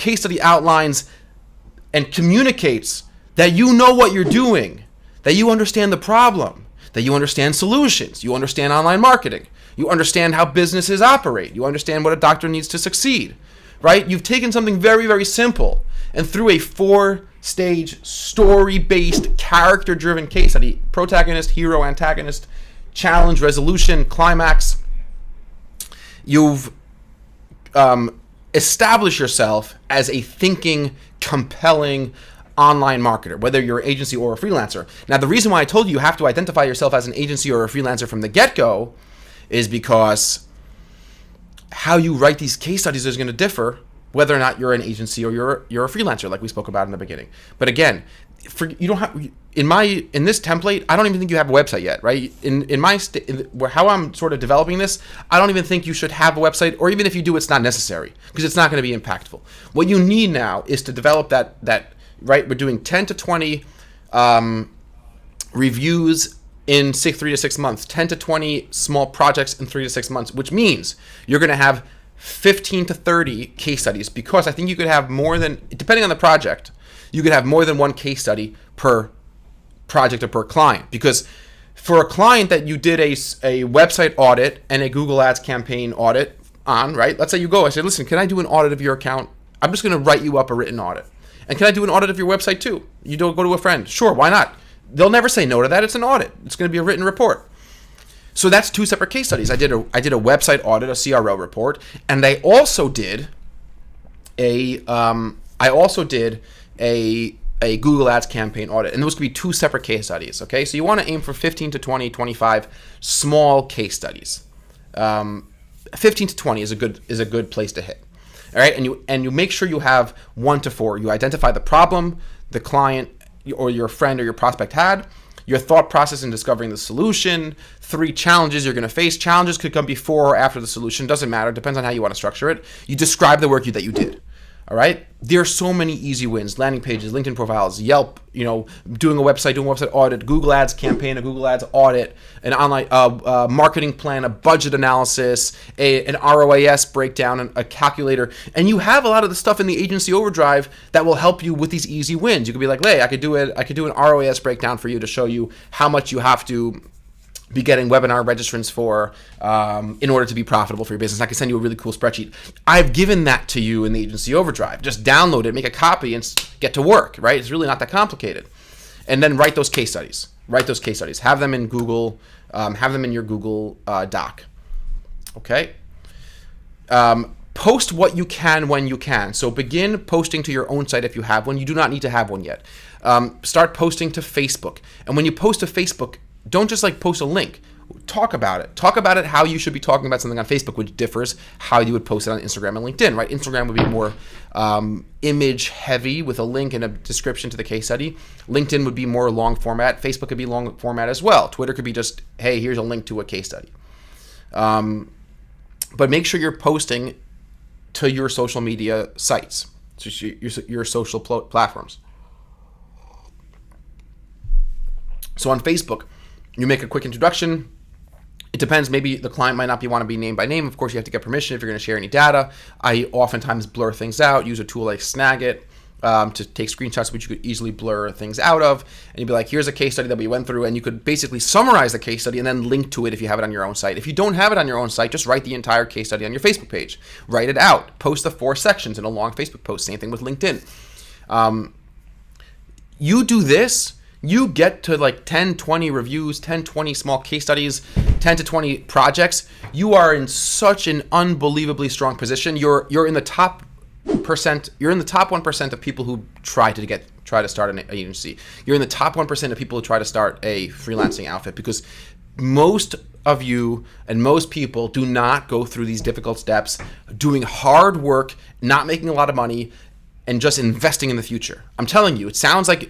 case study outlines and communicates that you know what you're doing, that you understand the problem, that you understand solutions, you understand online marketing, you understand how businesses operate, you understand what a doctor needs to succeed, right? You've taken something very, very simple and through a 4-stage story-based character-driven case study, protagonist, hero, antagonist, challenge, resolution, climax, you've established yourself as a thinking, compelling online marketer, whether you're an agency or a freelancer. Now, the reason why I told you have to identify yourself as an agency or a freelancer from the get-go is because how you write these case studies is going to differ whether or not you're an agency or you're a freelancer, like we spoke about in the beginning. But again, you don't have in this template, I don't even think you have a website yet, right? How I'm sort of developing this, I don't even think you should have a website, or even if you do, it's not necessary because it's not going to be impactful. What you need now is to develop that right. We're doing 10 to 20 reviews in 3 to 6 months, 10 to 20 small projects in 3 to 6 months, which means you're going to have 15 to 30 case studies, because I think you could have more than, depending on the project, you could have more than one case study per project or per client. Because for a client that you did a website audit and a Google Ads campaign audit on, right? Let's say you go, I said, listen, can I do an audit of your account? I'm just going to write you up a written audit. And can I do an audit of your website too? You don't go to a friend. Sure, why not? They'll never say no to that. It's an audit. It's going to be a written report. So that's 2 separate case studies. I did a website audit, a CRO report, and I also did a Google Ads campaign audit, and those could be 2 separate case studies. Okay, so you want to aim for 15 to 20, 25 small case studies. 15 to 20 is a good place to hit. All right, and you make sure you have 1 to 4. You identify the problem the client or your friend or your prospect had, your thought process in discovering the solution, 3 challenges you're going to face. Challenges could come before or after the solution. Doesn't matter. Depends on how you want to structure it. You describe the work that you did. All right. There are so many easy wins: landing pages, LinkedIn profiles, Yelp, doing a website audit, Google Ads campaign, a Google Ads audit, an online marketing plan, a budget analysis, an ROAS breakdown, and a calculator. And you have a lot of the stuff in the agency overdrive that will help you with these easy wins. You could be like, hey, I could do an ROAS breakdown for you to show you how much you have to be getting webinar registrants for in order to be profitable for your business. I can send you a really cool spreadsheet. I've given that to you in the agency overdrive. Just download it, make a copy, and get to work, right? It's really not that complicated. And then write those case studies. Have them in Google, have them in your Google Doc. Okay? Post what you can when you can. So begin posting to your own site if you have one. You do not need to have one yet. Start posting to Facebook. And when you post to Facebook, don't just post a link. Talk about it. Talk about it how you should be talking about something on Facebook, which differs how you would post it on Instagram and LinkedIn, right? Instagram would be more image heavy with a link and a description to the case study. LinkedIn would be more long format. Facebook could be long format as well. Twitter could be just, hey, here's a link to a case study. But make sure you're posting to your social media sites, so your social platforms. So on Facebook, you make a quick introduction. It depends. Maybe the client might not want to be named by name. Of course, you have to get permission if you're going to share any data. I oftentimes blur things out. Use a tool like Snagit to take screenshots, which you could easily blur things out of. And you'd be like, here's a case study that we went through. And you could basically summarize the case study and then link to it if you have it on your own site. If you don't have it on your own site, just write the entire case study on your Facebook page. Write it out. Post the 4 sections in a long Facebook post. Same thing with LinkedIn. You do this, you get to 10, 20 reviews, 10, 20 small case studies, 10 to 20 projects. You are in such an unbelievably strong position. You're in the top percent. You're in the top 1% of people who try to start an agency. You're in the top 1% of people who try to start a freelancing outfit, because most of you and most people do not go through these difficult steps, doing hard work, not making a lot of money, and just investing in the future. I'm telling you, it sounds like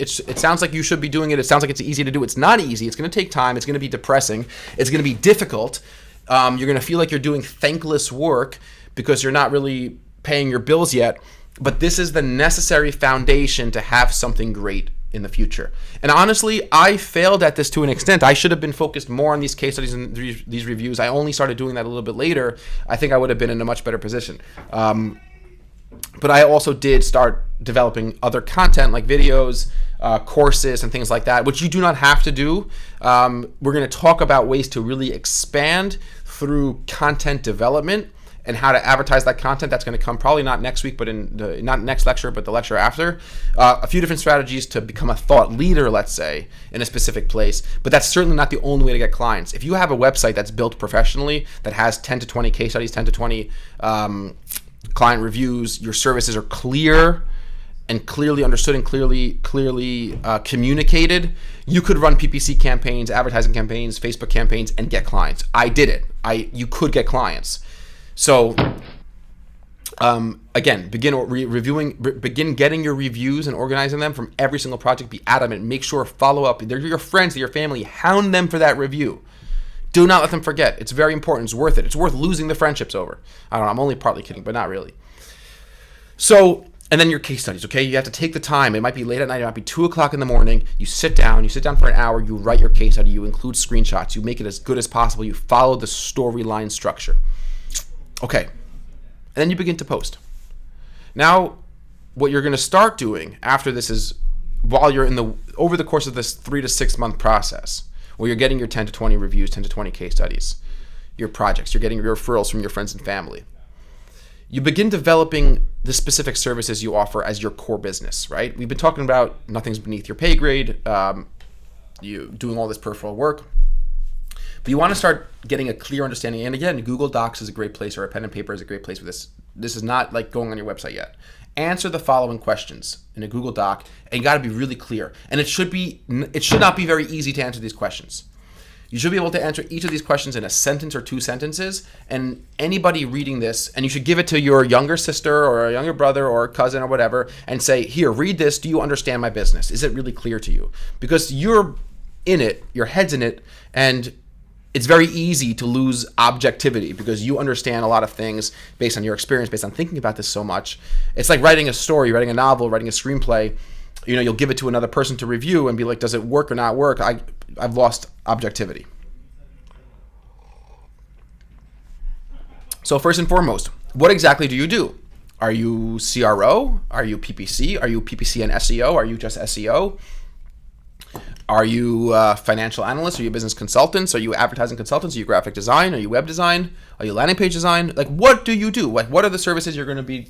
you should be doing it. It sounds like it's easy to do. It's not easy. It's going to take time. It's going to be depressing. It's going to be difficult. You're going to feel like you're doing thankless work because you're not really paying your bills yet. But this is the necessary foundation to have something great in the future. And honestly, I failed at this to an extent. I should have been focused more on these case studies and these reviews. I only started doing that a little bit later. I think I would have been in a much better position. But I also did start developing other content like videos, courses, and things like that, which you do not have to do. We're going to talk about ways to really expand through content development and how to advertise that content. That's going to come probably not next week, but not next lecture, but the lecture after. A few different strategies to become a thought leader, let's say, in a specific place. But that's certainly not the only way to get clients. If you have a website that's built professionally, that has 10 to 20 case studies, 10 to 20 client reviews, your services are clear and clearly understood and clearly communicated, you could run PPC campaigns, advertising campaigns, Facebook campaigns, and get clients. I did it. You could get clients. So again, begin getting your reviews and organizing them from every single project. Be adamant. Make sure, follow up. They're your friends, they're your family. Hound them for that review. Do not let them forget. It's very important. It's worth it. It's worth losing the friendships over. I don't know. I'm only partly kidding, but not really. So, and then your case studies, okay? You have to take the time. It might be late at night. It might be 2 o'clock in the morning. You sit down for an hour. You write your case study. You include screenshots. You make it as good as possible. You follow the storyline structure. Okay. And then you begin to post. Now, what you're going to start doing after this is, while you're over the course of this 3 to 6 month process, where you're getting your 10 to 20 reviews, 10 to 20 case studies, your projects, you're getting your referrals from your friends and family. You begin developing the specific services you offer as your core business, right? We've been talking about nothing's beneath your pay grade, you doing all this peripheral work. But you want to start getting a clear understanding. And again, Google Docs is a great place, or a pen and paper is a great place for this. This is not like going on your website yet. Answer the following questions in a Google Doc, and you got to be really clear. And it should not be very easy to answer these questions. You should be able to answer each of these questions in a sentence or 2 sentences, and anybody reading this, and you should give it to your younger sister or a younger brother or a cousin or whatever, and say, here, read this. Do you understand my business? Is it really clear to you? Because you're in it, your head's in it, and it's very easy to lose objectivity because you understand a lot of things based on your experience, based on thinking about this so much. It's like writing a story, writing a novel, writing a screenplay. You know, you'll give it to another person to review and be like, does it work or not work? I've lost objectivity. So first and foremost, what exactly do you do? Are you CRO? Are you PPC? Are you PPC and SEO? Are you just SEO? Are you financial analysts? Are you business consultants? Are you advertising consultants? Are you graphic design? Are you web design? Are you landing page design? Like, what do you do? Like, what are the services you're going to be,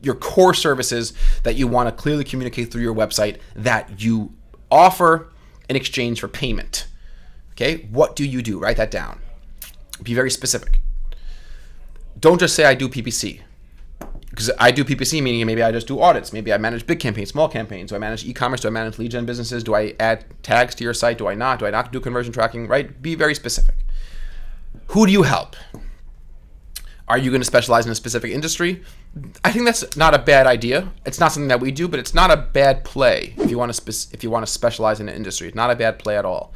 your core services that you want to clearly communicate through your website that you offer in exchange for payment? Okay, what do you do? Write that down. Be very specific. Don't just say I do PPC. Because I do PPC, meaning maybe I just do audits. Maybe I manage big campaigns, small campaigns. Do I manage e-commerce? Do I manage lead gen businesses? Do I add tags to your site? Do I not? Do I not do conversion tracking? Right? Be very specific. Who do you help? Are you going to specialize in a specific industry? I think that's not a bad idea. It's not something that we do, but it's not a bad play if you want to specialize in an industry. It's not a bad play at all.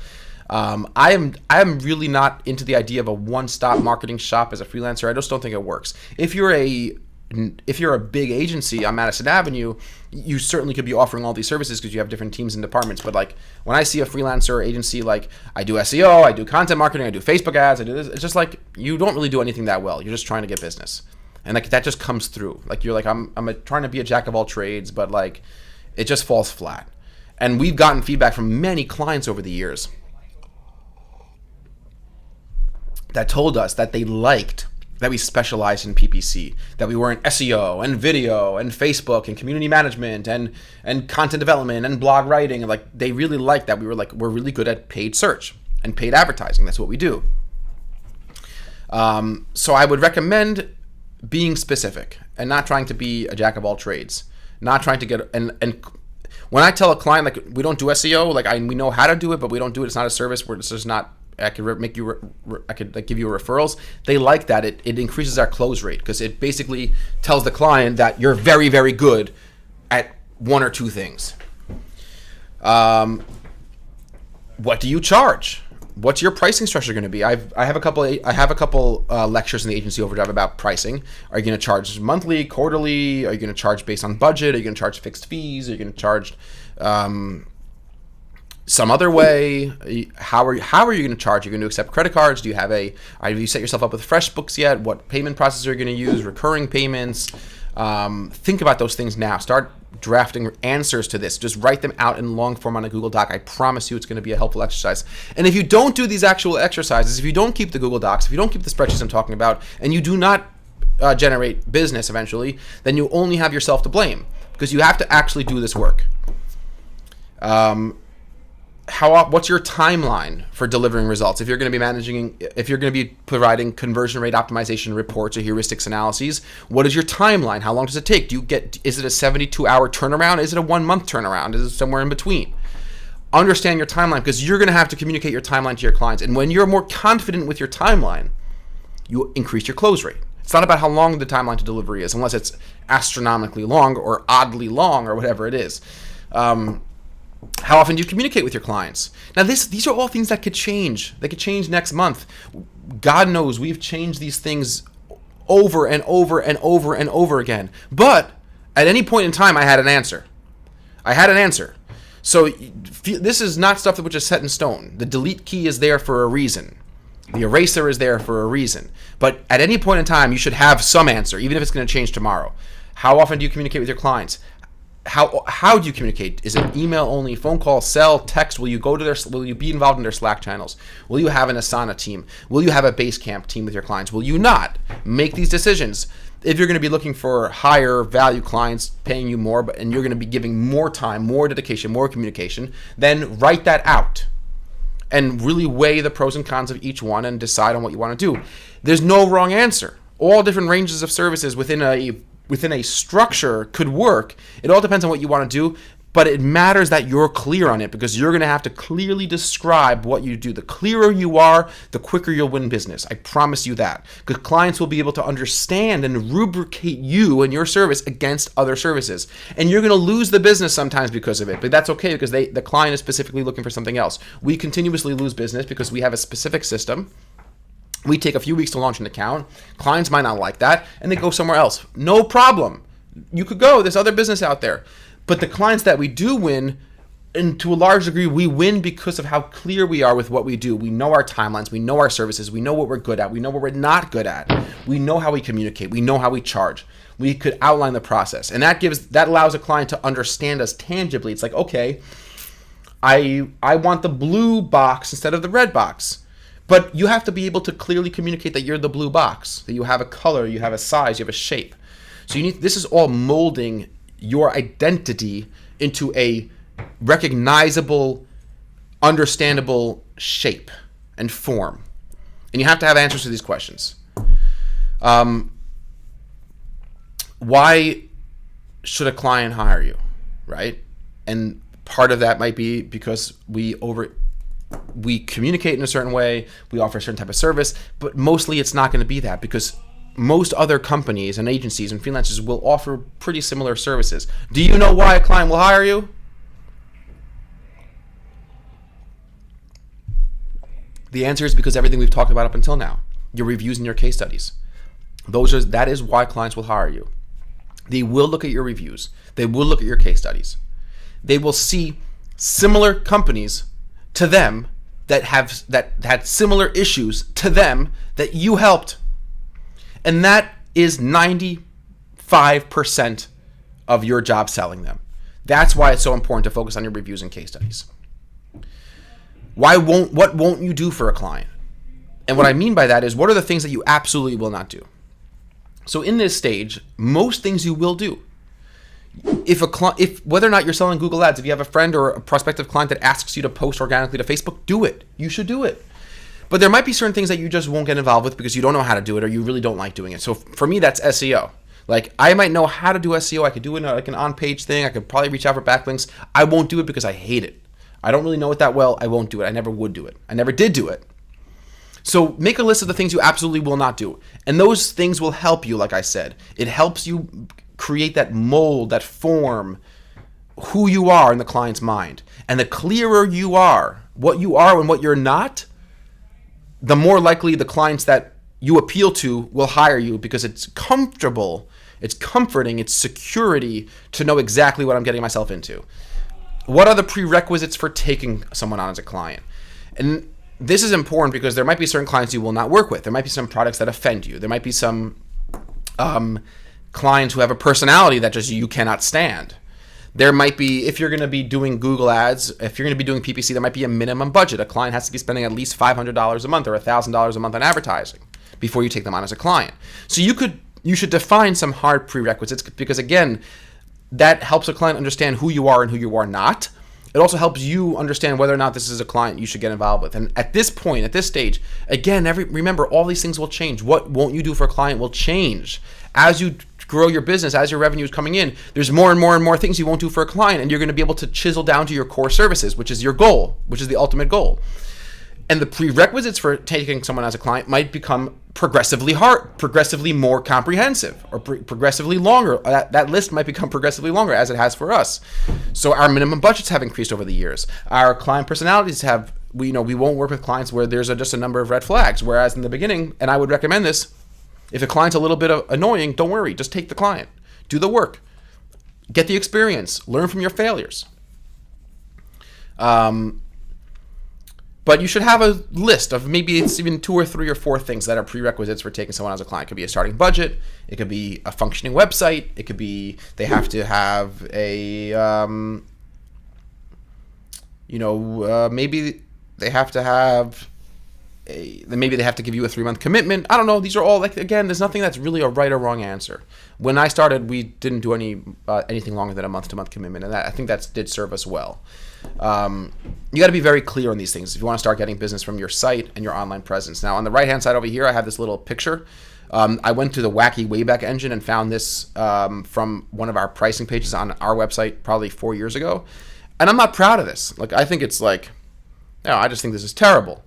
I am really not into the idea of a one-stop marketing shop as a freelancer. I just don't think it works. If you're a big agency on Madison Avenue, you certainly could be offering all these services because you have different teams and departments. But like when I see a freelancer or agency, like I do SEO, I do content marketing, I do Facebook ads, I do this, it's just like you don't really do anything that well. You're just trying to get business. And like that just comes through. Like you're like, I'm trying to be a jack of all trades, but like it just falls flat. And we've gotten feedback from many clients over the years that told us that they liked that we specialized in PPC, that we were in SEO and video and Facebook and community management and content development and blog writing. And like they really liked that we're really good at paid search and paid advertising. That's what we do. So I would recommend being specific and not trying to be a jack of all trades, not trying to get and when I tell a client like we don't do SEO, like we know how to do it, but we don't do it. It's not a service where it's just not. I could make you. I could like give you referrals. They like that. It increases our close rate because it basically tells the client that you're very, very good at one or two things. What do you charge? What's your pricing structure going to be? I have a couple lectures in the agency overdrive about pricing. Are you going to charge monthly, quarterly? Are you going to charge based on budget? Are you going to charge fixed fees? Are you going to charge some other way? How are you going to charge? Are you going to accept credit cards? Have you set yourself up with FreshBooks yet? What payment processor are you going to use? Recurring payments? Think about those things now. Start drafting answers to this. Just write them out in long form on a Google Doc. I promise you it's going to be a helpful exercise. And if you don't do these actual exercises, if you don't keep the Google Docs, if you don't keep the spreadsheets I'm talking about, and you do not generate business eventually, then you only have yourself to blame, because you have to actually do this work. What's your timeline for delivering results? If you're going to be providing conversion rate optimization reports or heuristics analyses, what is your timeline? How long does it take? Is it a 72-hour turnaround? Is it a 1-month turnaround? Is it somewhere in between? Understand your timeline, because you're going to have to communicate your timeline to your clients. And when you're more confident with your timeline, you increase your close rate. It's not about how long the timeline to delivery is, unless it's astronomically long or oddly long or whatever it is. How often do you communicate with your clients? Now, these are all things that could change. They could change next month. God knows we've changed these things over and over and over and over again. But at any point in time, I had an answer. So this is not stuff which is set in stone. The delete key is there for a reason. The eraser is there for a reason. But at any point in time, you should have some answer, even if it's going to change tomorrow. How often do you communicate with your clients? How do you communicate? Is it email only, phone call, cell, text? Will you be involved in their Slack channels? Will you have an Asana team? Will you have a Basecamp team with your clients? Will you not? Make these decisions. If you're going to be looking for higher value clients paying you more, and you're going to be giving more time, more dedication, more communication, then write that out and really weigh the pros and cons of each one and decide on what you want to do. There's no wrong answer. All different ranges of services within a structure could work. It all depends on what you want to do, but it matters that you're clear on it, because you're going to have to clearly describe what you do. The clearer you are, the quicker you'll win business. I promise you that, because clients will be able to understand and rubricate you and your service against other services. And you're going to lose the business sometimes because of it, but that's okay, because the client is specifically looking for something else. We continuously lose business because we have a specific system. We take a few weeks to launch an account. Clients might not like that, and they go somewhere else. No problem. You could go. There's other business out there. But the clients that we do win, and to a large degree, we win because of how clear we are with what we do. We know our timelines. We know our services. We know what we're good at. We know what we're not good at. We know how we communicate. We know how we charge. We could outline the process. And that allows a client to understand us tangibly. It's like, okay, I want the blue box instead of the red box. But you have to be able to clearly communicate that you're the blue box, that you have a color, you have a size, you have a shape. So this is all molding your identity into a recognizable, understandable shape and form. And you have to have answers to these questions. Why should a client hire you, right? And part of that might be because we communicate in a certain way, we offer a certain type of service, but mostly it's not going to be that, because most other companies and agencies and freelancers will offer pretty similar services. Do you know why a client will hire you? The answer is because everything we've talked about up until now, your reviews and your case studies. That is why clients will hire you. They will look at your reviews. They will look at your case studies. They will see similar companies to them that had similar issues to them that you helped. And that is 95% of your job selling them. That's why it's so important to focus on your reviews and case studies. What won't you do for a client? And what I mean by that is, what are the things that you absolutely will not do? So in this stage, most things you will do. If whether or not you're selling Google Ads, if you have a friend or a prospective client that asks you to post organically to Facebook, do it. You should do it. But there might be certain things that you just won't get involved with because you don't know how to do it, or you really don't like doing it. So for me, that's SEO. Like, I might know how to do SEO. I could do it like an on-page thing. I could probably reach out for backlinks. I won't do it because I hate it. I don't really know it that well. I won't do it. I never would do it. I never did do it. So make a list of the things you absolutely will not do. And those things will help you, like I said. It helps you create that mold, that form, who you are in the client's mind. And the clearer you are and what you're not, the more likely the clients that you appeal to will hire you, because it's comfortable, it's comforting, it's security to know exactly what I'm getting myself into. What are the prerequisites for taking someone on as a client? And this is important because there might be certain clients you will not work with. There might be some products that offend you. There might be some clients who have a personality that just you cannot stand. There might be, if you're going to be doing Google Ads, if you're going to be doing PPC, there might be a minimum budget. A client has to be spending at least $500 a month or $1,000 a month on advertising before you take them on as a client. So you should define some hard prerequisites, because again, that helps a client understand who you are and who you are not. It also helps you understand whether or not this is a client you should get involved with. And at this point, at this stage, again, remember, all these things will change. What won't you do for a client will change. As you grow your business, as your revenue is coming in, there's more and more and more things you won't do for a client, and you're going to be able to chisel down to your core services, which is your goal, which is the ultimate goal. And the prerequisites for taking someone as a client might become progressively hard, progressively more comprehensive, or progressively longer. That list might become progressively longer, as it has for us. So our minimum budgets have increased over the years. Our client personalities have, we won't work with clients where there's just a number of red flags. Whereas in the beginning, and I would recommend this, if a client's a little bit annoying, don't worry, just take the client, do the work, get the experience, learn from your failures. But you should have a list of, maybe it's even 2 or 3 or 4 things that are prerequisites for taking someone as a client. It could be a starting budget. It could be a functioning website. It could be they have to have a, maybe they have to have maybe they have to give you a 3-month commitment. I don't know. These are all, again, there's nothing that's really a right or wrong answer. When I started, we didn't do anything longer than a month-to-month commitment, and I think that did serve us well. You got to be very clear on these things if you want to start getting business from your site and your online presence. Now, on the right-hand side over here, I have this little picture. I went through the wacky Wayback Engine and found this from one of our pricing pages on our website probably 4 years ago, and I'm not proud of this. I think it's I just think this is terrible.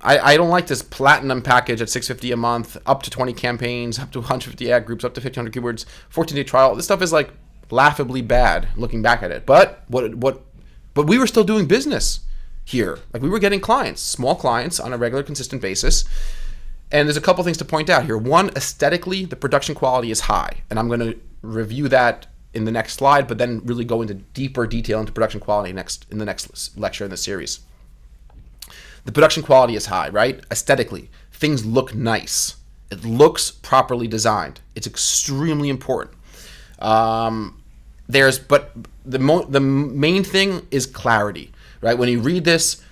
I don't like this platinum package at $650 a month, up to 20 campaigns, up to 150 ad groups, up to 1,500 keywords, 14-day trial. This stuff is laughably bad looking back at it. But but we were still doing business here. We were getting clients, small clients on a regular, consistent basis. And there's a couple things to point out here. One, aesthetically, the production quality is high, and I'm going to review that in the next slide, but then really go into deeper detail into production quality in the next lecture in the series. The production quality is high, right? Aesthetically, things look nice. It looks properly designed. It's extremely important. But the main thing is clarity, right? When you read this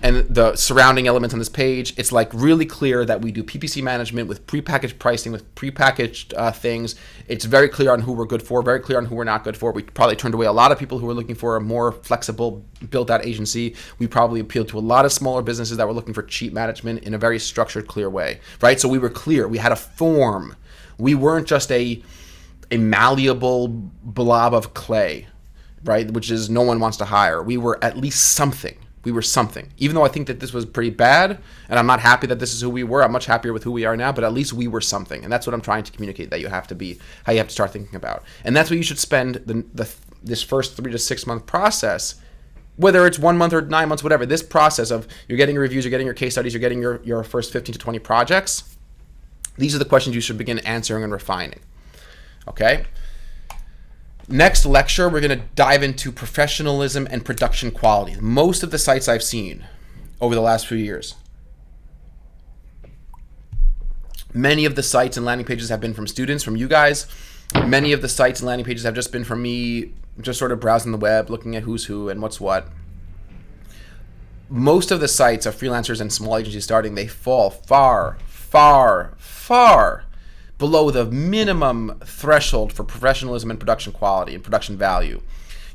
and the surrounding elements on this page, it's really clear that we do PPC management with prepackaged pricing, with prepackaged things. It's very clear on who we're good for, very clear on who we're not good for. We probably turned away a lot of people who were looking for a more flexible, built-out agency. We probably appealed to a lot of smaller businesses that were looking for cheap management in a very structured, clear way, right? So we were clear. We had a form. We weren't just a malleable blob of clay, right? Which is no one wants to hire. We were at least something. We were something. Even though I think that this was pretty bad, and I'm not happy that this is who we were, I'm much happier with who we are now, but at least we were something. And that's what I'm trying to communicate, that you have to be, how you have to start thinking about. And that's what you should spend this first 3 to 6 month process, whether it's 1 month or 9 months, whatever, this process of you're getting your reviews, you're getting your case studies, you're getting your first 15 to 20 projects. These are the questions you should begin answering and refining. Okay? Next lecture, we're going to dive into professionalism and production quality. Most of the sites I've seen over the last few years, many of the sites and landing pages have been from students, from you guys. Many of the sites and landing pages have just been from me, just sort of browsing the web, looking at who's who and what's what. Most of the sites of freelancers and small agencies starting, they fall far, far, far below the minimum threshold for professionalism and production quality and production value.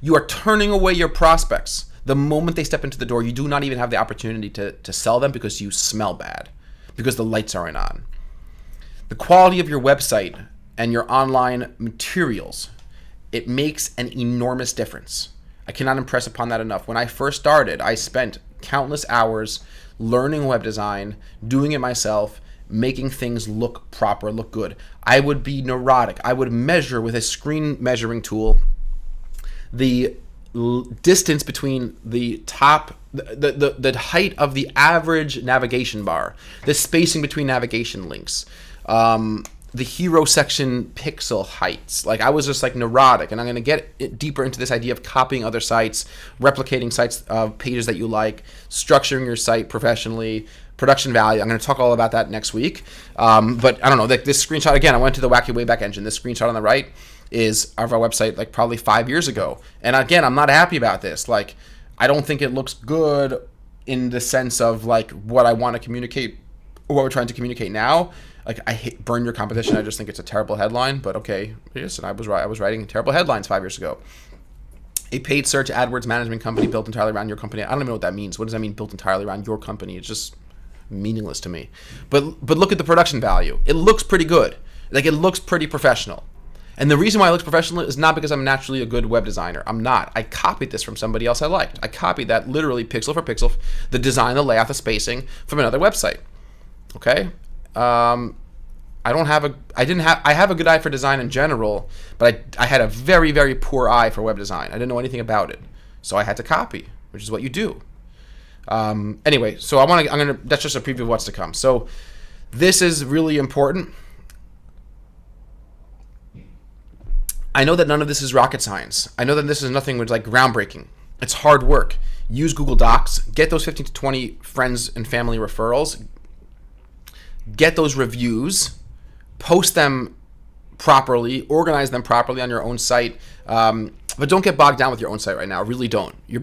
You are turning away your prospects. The moment they step into the door, you do not even have the opportunity to sell them because you smell bad, because the lights aren't on. The quality of your website and your online materials, it makes an enormous difference. I cannot impress upon that enough. When I first started, I spent countless hours learning web design, doing it myself, making things look proper, look good. I would be neurotic. I would measure with a screen measuring tool the distance between the top, the height of the average navigation bar, the spacing between navigation links, the hero section pixel heights. Like I was just like neurotic, and I'm going to get deeper into this idea of copying other sites, replicating sites, pages that you like, structuring your site professionally, production value. I'm going to talk all about that next week. But I don't know, like this screenshot, again, I went to the Wacky Wayback Engine. This screenshot on the right is of our website like probably 5 years ago. And again, I'm not happy about this. Like, I don't think it looks good in the sense of like what I want to communicate or what we're trying to communicate now. Like, I hate burn your competition. I just think it's a terrible headline, but okay. Listen, I was writing terrible headlines 5 years ago. A paid search AdWords management company built entirely around your company. I don't even know what that means. What does that mean, built entirely around your company? It's just meaningless to me. But look at the production value. It looks pretty good. Like, it looks pretty professional. And the reason why it looks professional is not because I'm naturally a good web designer. I'm not. I copied this from somebody else I liked. I copied that literally pixel for pixel, the design, the layout, the spacing from another website. Okay? I have a good eye for design in general, but I had a very, very poor eye for web design. I didn't know anything about it. So I had to copy, which is what you do. Anyway, so that's just a preview of what's to come. So this is really important. I know that none of this is rocket science. I know that this is nothing which like groundbreaking. It's hard work. Use Google Docs, get those 15 to 20 friends and family referrals, get those reviews, post them properly, organize them properly on your own site. But don't get bogged down with your own site right now. Really don't. Your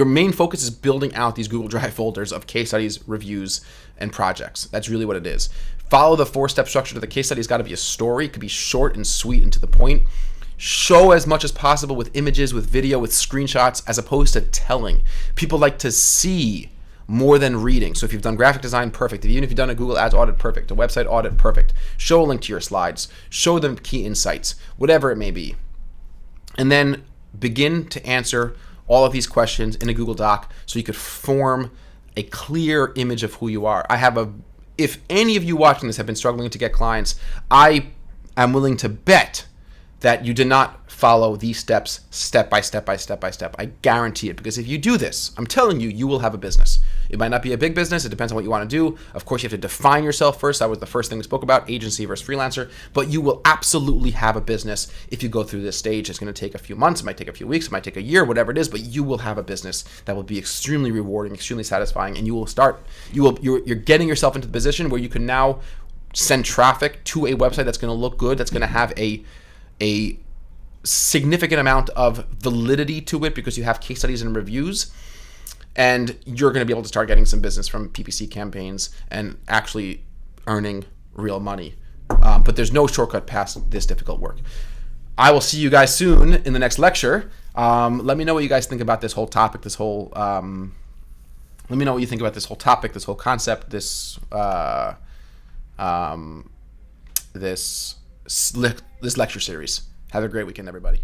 main focus is building out these Google Drive folders of case studies, reviews, and projects. That's really what it is. Follow the 4-step structure to the case study. It's got to be a story. It could be short and sweet and to the point. Show as much as possible with images, with video, with screenshots, as opposed to telling. People like to see more than reading. So if you've done graphic design, perfect. Even if you've done a Google Ads audit, perfect. A website audit, perfect. Show a link to your slides. Show them key insights, whatever it may be. And then begin to answer all of these questions in a Google Doc so you could form a clear image of who you are. If any of you watching this have been struggling to get clients, I am willing to bet that you did not follow these steps step by step by step by step. I guarantee it, because if you do this, I'm telling you, you will have a business. It might not be a big business. It depends on what you want to do. Of course, you have to define yourself first. That was the first thing we spoke about, agency versus freelancer. But you will absolutely have a business if you go through this stage. It's going to take a few months. It might take a few weeks. It might take a year, whatever it is. But you will have a business that will be extremely rewarding, extremely satisfying. And you're getting yourself into the position where you can now send traffic to a website that's going to look good, that's going to have a significant amount of validity to it because you have case studies and reviews, and you're going to be able to start getting some business from PPC campaigns and actually earning real money. But there's no shortcut past this difficult work. I will see you guys soon in the next lecture. Let me know what you guys think about this whole topic, this whole concept, this lecture series. Have a great weekend, everybody.